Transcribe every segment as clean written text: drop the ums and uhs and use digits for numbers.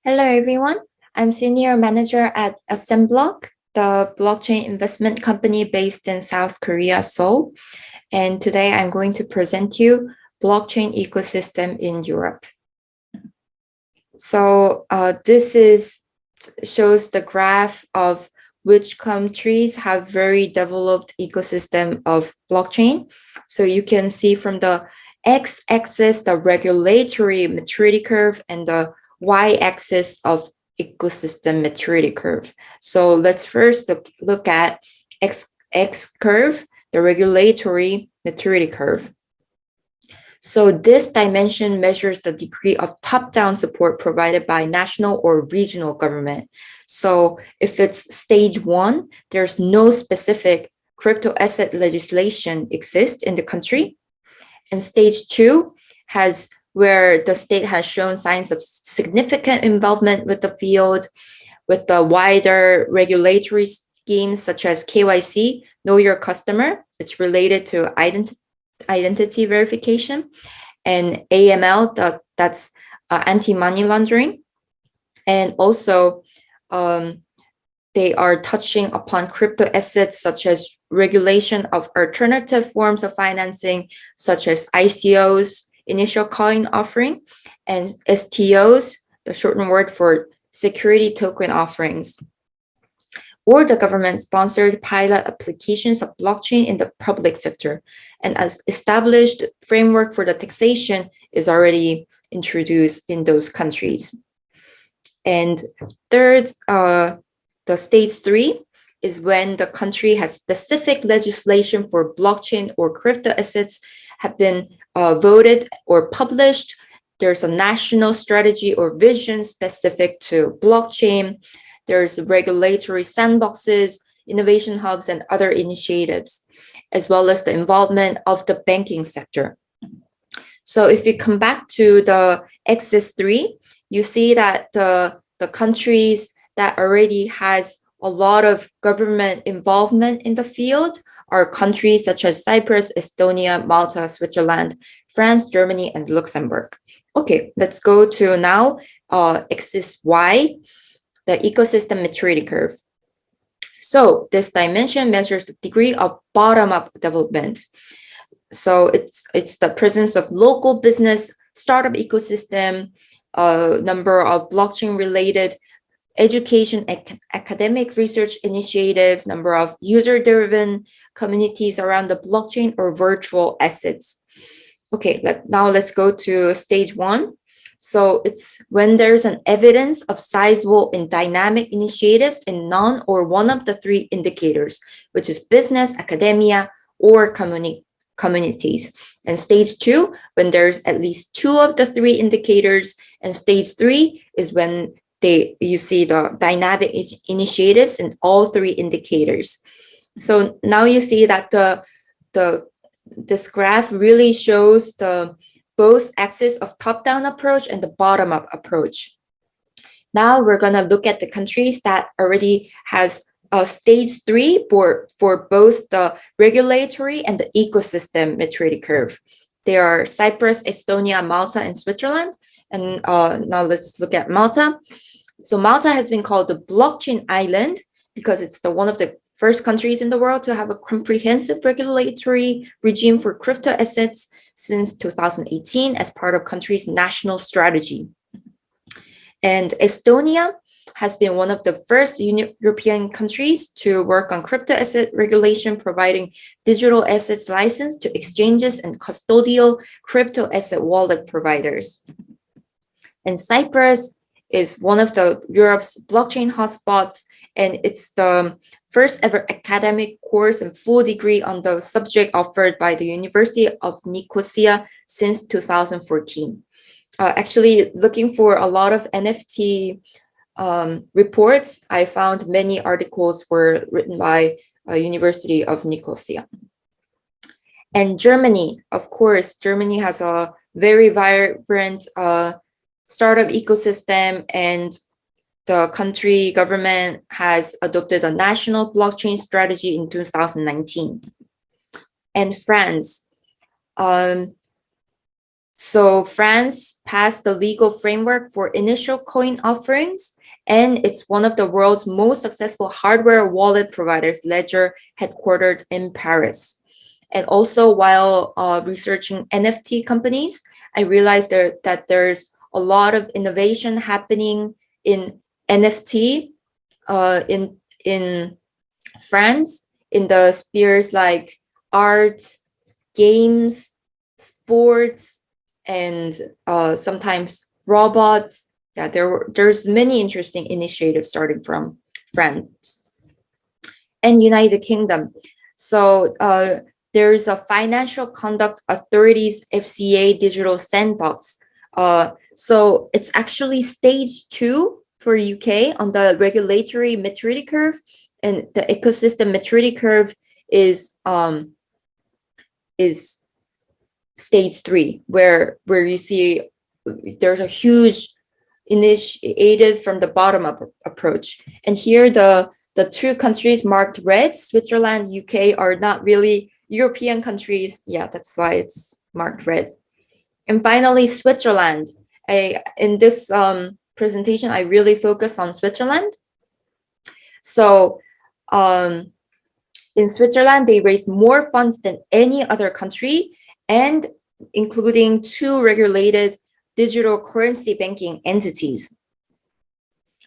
Hello, everyone. I'm Senior Manager at Assemblock, the blockchain investment company based in South Korea, Seoul. And today I'm going to present you blockchain ecosystem in Europe. So this shows the graph of which countries have very developed ecosystem of blockchain. So you can see from the x-axis, the regulatory maturity curve, and the y-axis of ecosystem maturity curve. So let's first look at x curve, the regulatory maturity curve. So this dimension measures the degree of top-down support provided by national or regional government. So if it's stage 1, there's no specific crypto asset legislation exists in the country. And stage 2 has where the state has shown signs of significant involvement with the field, with the wider regulatory schemes such as KYC, know your customer. It's related to identity verification, and AML, that's anti-money laundering. And also, they are touching upon crypto assets such as regulation of alternative forms of financing, such as ICOs, initial coin offering, and STOs, the shortened word for security token offerings, or the government-sponsored pilot applications of blockchain in the public sector. And as established framework for the taxation is already introduced in those countries. And third, the stage 3 is when the country has specific legislation for blockchain or crypto assets have been voted or published. There's a national strategy or vision specific to blockchain. There's regulatory sandboxes, innovation hubs, and other initiatives, as well as the involvement of the banking sector. So if you come back to the axis 3, you see that the countries that already has a lot of government involvement in the field are countries such as Cyprus, Estonia, Malta, Switzerland, France, Germany, and Luxembourg. Okay, let's go to now axis Y, the ecosystem maturity curve. So this dimension measures the degree of bottom-up development. So it's the presence of local business, startup ecosystem, number of blockchain-related education, academic research initiatives, number of user-driven communities around the blockchain or virtual assets. Okay, now let's go to stage 1. So it's when there's an evidence of sizable and dynamic initiatives in none or one of the 3 indicators, which is business, academia, or communities. And stage 2, when there's at least 2 of the 3 indicators. And stage 3 is when you see the dynamic initiatives in all 3 indicators. So now you see that this graph really shows the both axis of top-down approach and the bottom-up approach. Now we're going to look at the countries that already has stage 3 for both the regulatory and the ecosystem maturity curve. They are Cyprus, Estonia, Malta, and Switzerland. And now let's look at Malta. So Malta has been called the blockchain island because it's one of the first countries in the world to have a comprehensive regulatory regime for crypto assets since 2018 as part of country's national strategy. And Estonia has been one of the first European countries to work on crypto asset regulation, providing digital assets license to exchanges and custodial crypto asset wallet providers. And Cyprus is one of Europe's blockchain hotspots, and it's the first ever academic course and full degree on the subject offered by the University of Nicosia since 2014. Actually, looking for a lot of NFT reports, I found many articles were written by University of Nicosia. And Germany, of course, Germany has a very vibrant startup ecosystem, and the country government has adopted a national blockchain strategy in 2019. And France, So France passed the legal framework for initial coin offerings, and it's one of the world's most successful hardware wallet providers, Ledger, headquartered in Paris. And also, while researching NFT companies, I realized that there's a lot of innovation happening in NFT in France, in the spheres like art, games, sports, and sometimes robots. Yeah, there's many interesting initiatives starting from France and United Kingdom. So there's a Financial Conduct Authority's FCA digital sandbox. So it's actually stage 2 for UK on the regulatory maturity curve, and the ecosystem maturity curve is stage 3, where you see there's a huge initiative from the bottom up approach. And here the two countries marked red, Switzerland, UK, are not really European countries. Yeah, that's why it's marked red. And finally, Switzerland. In this presentation, I really focus on Switzerland. So in Switzerland, they raised more funds than any other country, and including 2 regulated digital currency banking entities.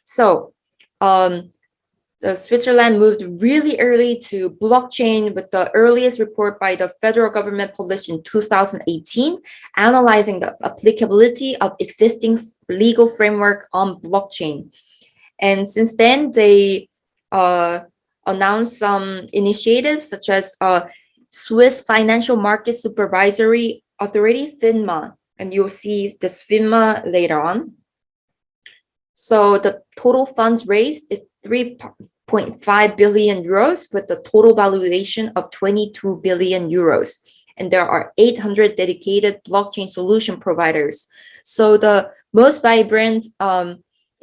So Switzerland moved really early to blockchain, with the earliest report by the federal government published in 2018, analyzing the applicability of existing legal framework on blockchain. And since then, they announced some initiatives such as Swiss Financial Market Supervisory Authority, FINMA, and you'll see this FINMA later on. So the total funds raised is 3.5 billion euros, with the total valuation of 22 billion euros. And there are 800 dedicated blockchain solution providers. So the most vibrant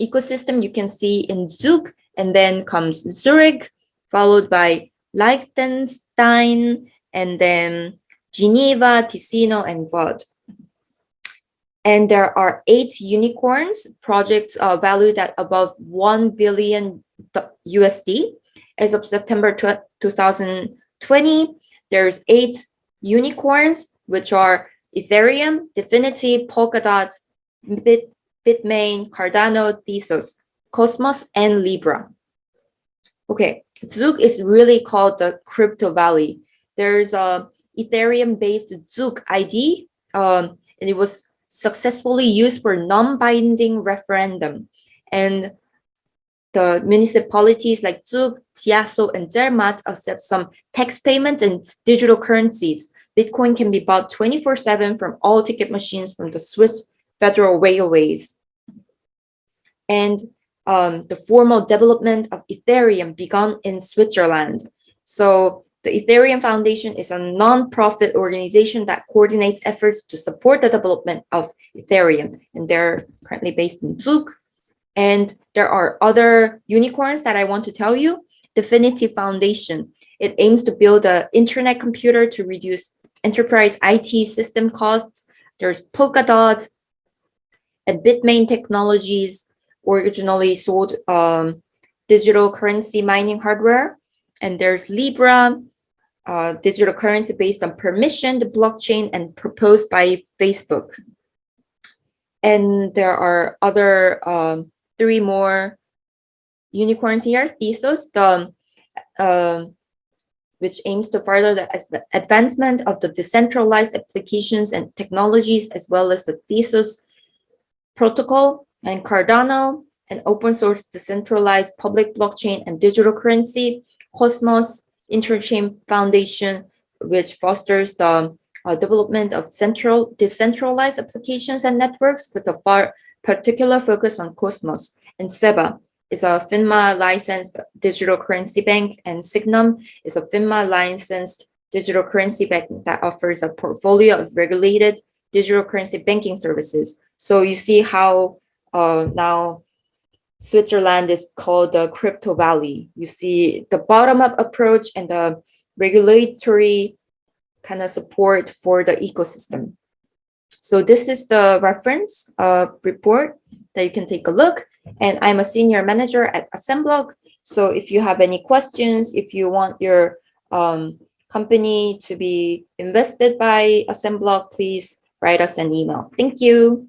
ecosystem you can see in Zug, and then comes Zurich, followed by Liechtenstein, and then Geneva, Ticino, and Vaud. And there are 8 unicorns, projects valued at above 1 billion USD. As of September 2020, there's 8 unicorns, which are Ethereum, Divinity, Polkadot, Bitmain, Cardano, Tezos, Cosmos, and Libra. Okay, Zug is really called the Crypto Valley. There's a Ethereum-based Zug ID, and it was successfully used for non-binding referendum. And the municipalities like Zug, Chiasso, and Zermatt accept some tax payments and digital currencies. Bitcoin can be bought 24/7 from all ticket machines from the Swiss Federal Railways. And the formal development of Ethereum began in Switzerland. So the Ethereum Foundation is a non-profit organization that coordinates efforts to support the development of Ethereum, and they're currently based in Zug. And there are other unicorns that I want to tell you. Divinity Foundation. It aims to build an internet computer to reduce enterprise IT system costs. There's Polkadot and Bitmain Technologies, originally sold digital currency mining hardware. And there's Libra, digital currency based on permissioned blockchain and proposed by Facebook. And there are other 3 more unicorns here. Tezos, which aims to further the advancement of the decentralized applications and technologies, as well as the Tezos protocol. And Cardano, an open source decentralized public blockchain and digital currency. Cosmos, Interchain Foundation, which fosters the development of decentralized applications and networks, with a particular focus on Cosmos. And SEBA is a FINMA licensed digital currency bank, and Signum is a FINMA licensed digital currency bank that offers a portfolio of regulated digital currency banking services. So you see how now Switzerland is called the Crypto Valley. You see the bottom-up approach and the regulatory kind of support for the ecosystem. So this is the reference report that you can take a look. And I'm a senior manager at Assemblog. So if you have any questions, if you want your company to be invested by Assemblog, please write us an email. Thank you.